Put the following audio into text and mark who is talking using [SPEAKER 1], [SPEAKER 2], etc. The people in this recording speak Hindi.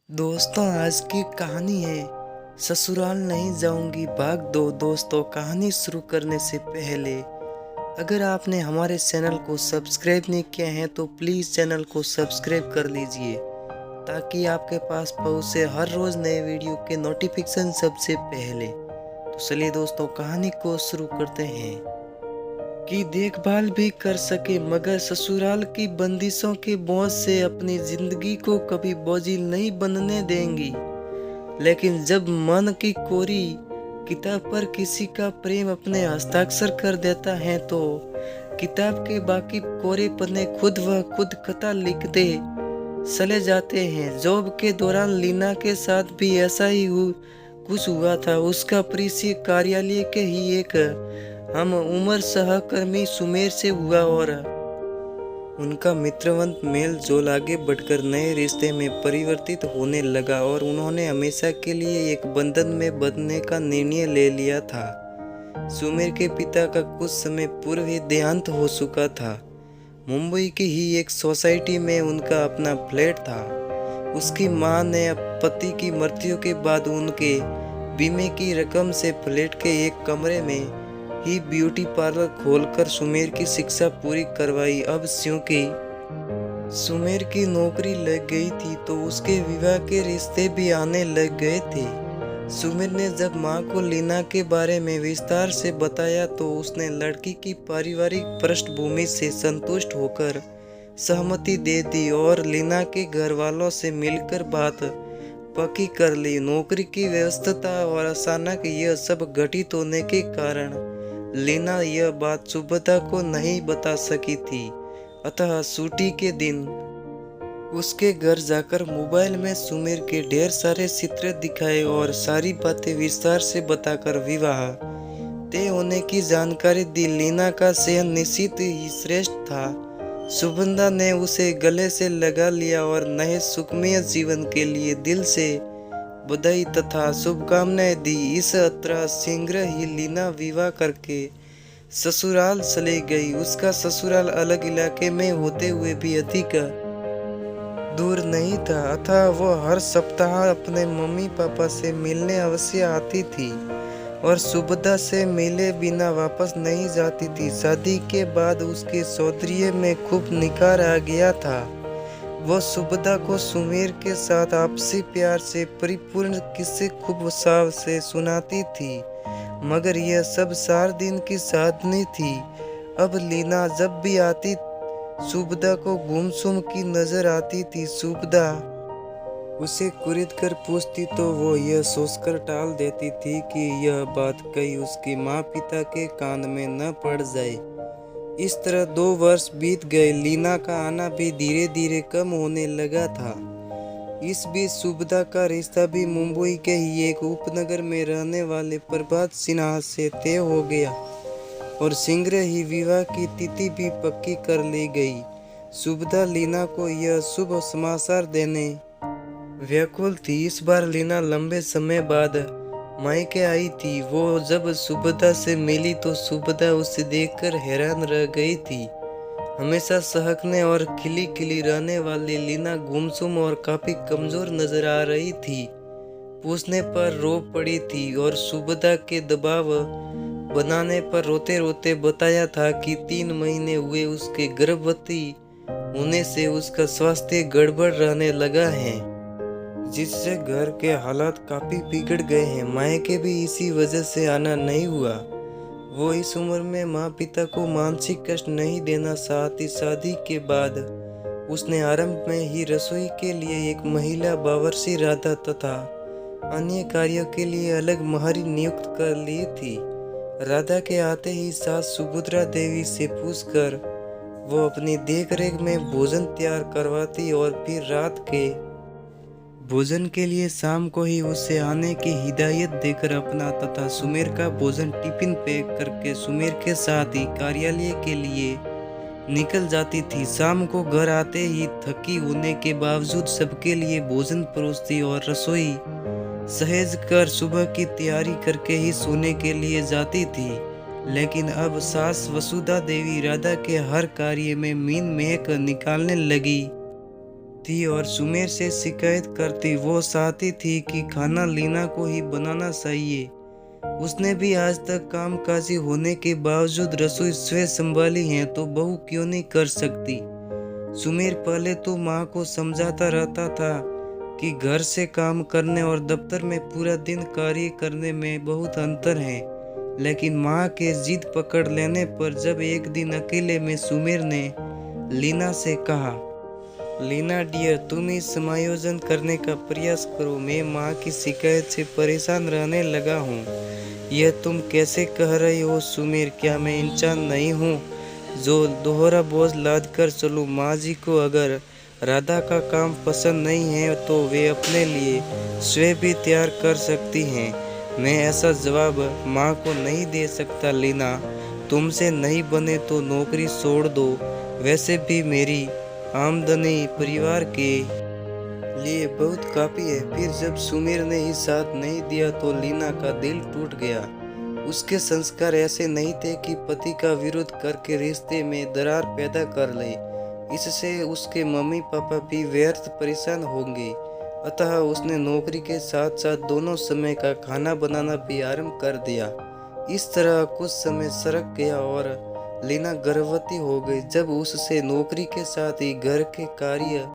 [SPEAKER 1] दोस्तों, आज की कहानी है ससुराल नहीं जाऊंगी भाग दो। दोस्तों, कहानी शुरू करने से पहले अगर आपने हमारे चैनल को सब्सक्राइब नहीं किया है तो प्लीज़ चैनल को सब्सक्राइब कर लीजिए ताकि आपके पास पहुंचे हर रोज़ नए वीडियो के नोटिफिकेशन सबसे पहले। तो चलिए दोस्तों, कहानी को शुरू करते हैं। की देखभाल भी कर सके मगर ससुराल की बंदिशों के बोझ से अपनी जिंदगी को कभी बोझिल नहीं बनने देंगी। लेकिन जब मन की कोरी किताब पर किसी का प्रेम अपने हस्ताक्षर कर देता है तो किताब के बाकी कोरे पन्ने खुद व खुद कथा लिखते चले जाते हैं। जॉब के दौरान लीना के साथ भी ऐसा ही कुछ हुआ था। उसका परिचय कार्यालय के ही एक हम उम्र सहकर्मी सुमेर से हुआ और उनका मित्रवंत मेल जोल आगे बढ़कर नए रिश्ते में परिवर्तित होने लगा और उन्होंने हमेशा के लिए एक बंधन में बंधने का निर्णय ले लिया था। सुमेर के पिता का कुछ समय पूर्व ही देहांत हो चुका था। मुंबई की ही एक सोसाइटी में उनका अपना फ्लैट था। उसकी मां ने पति की मृत्यु के बाद उनके बीमे की रकम से फ्लैट के एक कमरे में ही ब्यूटी पार्लर खोलकर सुमेर की शिक्षा पूरी करवाई। अब क्योंकि सुमेर की नौकरी लग गई थी तो उसके विवाह के रिश्ते भी आने लग गए थे। सुमेर ने जब मां को लीना के बारे में विस्तार से बताया तो उसने लड़की की पारिवारिक पृष्ठभूमि से संतुष्ट होकर सहमति दे दी और लीना के घर वालों से मिलकर बात पक्की कर ली। नौकरी की व्यस्तता और अचानक यह सब घटित होने के कारण लीना यह बात सुभद्रा को नहीं बता सकी थी। अतः छुट्टी के दिन उसके घर जाकर मोबाइल में सुमेर के ढेर सारे चित्र दिखाए और सारी बातें विस्तार से बताकर विवाह तय होने की जानकारी दी। लीना का चयन निश्चित ही श्रेष्ठ था। सुगंधा ने उसे गले से लगा लिया और नए सुखमय जीवन के लिए दिल से बधाई तथा शुभकामनाएं दी। इस तरह शीघ्र ही लीना विवाह करके ससुराल चली गई। उसका ससुराल अलग इलाके में होते हुए भी अधिक दूर नहीं था, अतः वो हर सप्ताह अपने मम्मी पापा से मिलने अवश्य आती थी और सुभद्रा से मिले बिना वापस नहीं जाती थी। शादी के बाद उसके सौंदर्य में खूब निखार आ गया था। वो सुभद्रा को सुमेर के साथ आपसी प्यार से परिपूर्ण किस्से खूब उत्साह से सुनाती थी, मगर यह सब 4 दिन की साधनी थी। अब लीना जब भी आती सुभद्रा को गुमसुम की नजर आती थी। सुभद्रा उसे कुरेद कर पूछती तो वो यह सोचकर टाल देती थी कि यह बात कहीं उसके माँ पिता के कान में न पड़ जाए। इस तरह 2 वर्ष बीत गए। लीना का आना भी धीरे धीरे कम होने लगा था। इस बीच सुभद्रा का रिश्ता भी मुंबई के ही एक उपनगर में रहने वाले प्रभात सिन्हा से तय हो गया और शीघ्र ही विवाह की तिथि भी पक्की कर ली गई। सुभद्रा लीना को यह शुभ समाचार देने व्याकुल थी। इस बार लीना लंबे समय बाद मायके आई थी। वो जब सुभद्रा से मिली तो सुभद्रा उसे देखकर हैरान रह गई थी। हमेशा सहकने और खिली खिली रहने वाली लीना गुमसुम और काफी कमजोर नजर आ रही थी। पूछने पर रो पड़ी थी और सुभद्रा के दबाव बनाने पर रोते रोते बताया था कि 3 महीने हुए उसके गर्भवती होने से उसका स्वास्थ्य गड़बड़ रहने लगा है, जिससे घर के हालात काफी बिगड़ गए हैं। मायके भी इसी वजह से आना नहीं हुआ। वो इस उम्र में माँ पिता को मानसिक कष्ट नहीं देना चाहती। शादी के बाद उसने आरंभ में ही रसोई के लिए एक महिला बावर्ची राधा तथा अन्य कार्यों के लिए अलग महरी नियुक्त कर ली थी। राधा के आते ही सास सुभद्रा देवी से पूछकर वो अपनी देखरेख में भोजन तैयार करवाती और फिर रात के भोजन के लिए शाम को ही उसे आने की हिदायत देकर अपना तथा सुमेर का भोजन टिफिन पैक करके सुमेर के साथ ही कार्यालय के लिए निकल जाती थी। शाम को घर आते ही थकी होने के बावजूद सबके लिए भोजन परोसती और रसोई सहेज कर सुबह की तैयारी करके ही सोने के लिए जाती थी। लेकिन अब सास वसुधा देवी राधा के हर कार्य में मीन महक निकालने लगी थी और सुमेर से शिकायत करती। वो चाहती थी कि खाना लीना को ही बनाना चाहिए। उसने भी आज तक कामकाजी होने के बावजूद रसोई स्वयं संभाली है, तो बहू क्यों नहीं कर सकती। सुमेर पहले तो माँ को समझाता रहता था कि घर से काम करने और दफ्तर में पूरा दिन कार्य करने में बहुत अंतर है, लेकिन माँ के जिद पकड़ लेने पर जब एक दिन अकेले में सुमेर ने लीना से कहा, लीना डियर, तुम ही समायोजन करने का प्रयास करो, मैं माँ की शिकायत से परेशान रहने लगा हूँ। यह तुम कैसे कह रही हो सुमेर, क्या मैं इंसान नहीं हूँ जो दोहरा बोझ लाद कर चलूँ। माँ जी को अगर राधा का काम पसंद नहीं है तो वे अपने लिए स्वयं भी तैयार कर सकती हैं। मैं ऐसा जवाब माँ को नहीं दे सकता लीना, तुमसे नहीं बने तो नौकरी छोड़ दो, वैसे भी मेरी आमदनी परिवार के लिए बहुत काफी है। फिर जब सुमेर ने ही साथ नहीं दिया तो लीना का दिल टूट गया। उसके संस्कार ऐसे नहीं थे कि पति का विरोध करके रिश्ते में दरार पैदा कर ले। इससे उसके मम्मी पापा भी व्यर्थ परेशान होंगे। अतः उसने नौकरी के साथ साथ दोनों समय का खाना बनाना भी आरंभ कर दिया। इस तरह कुछ समय सरक गया और लीना गर्भवती हो गई। जब उससे नौकरी के साथ ही घर के कार्य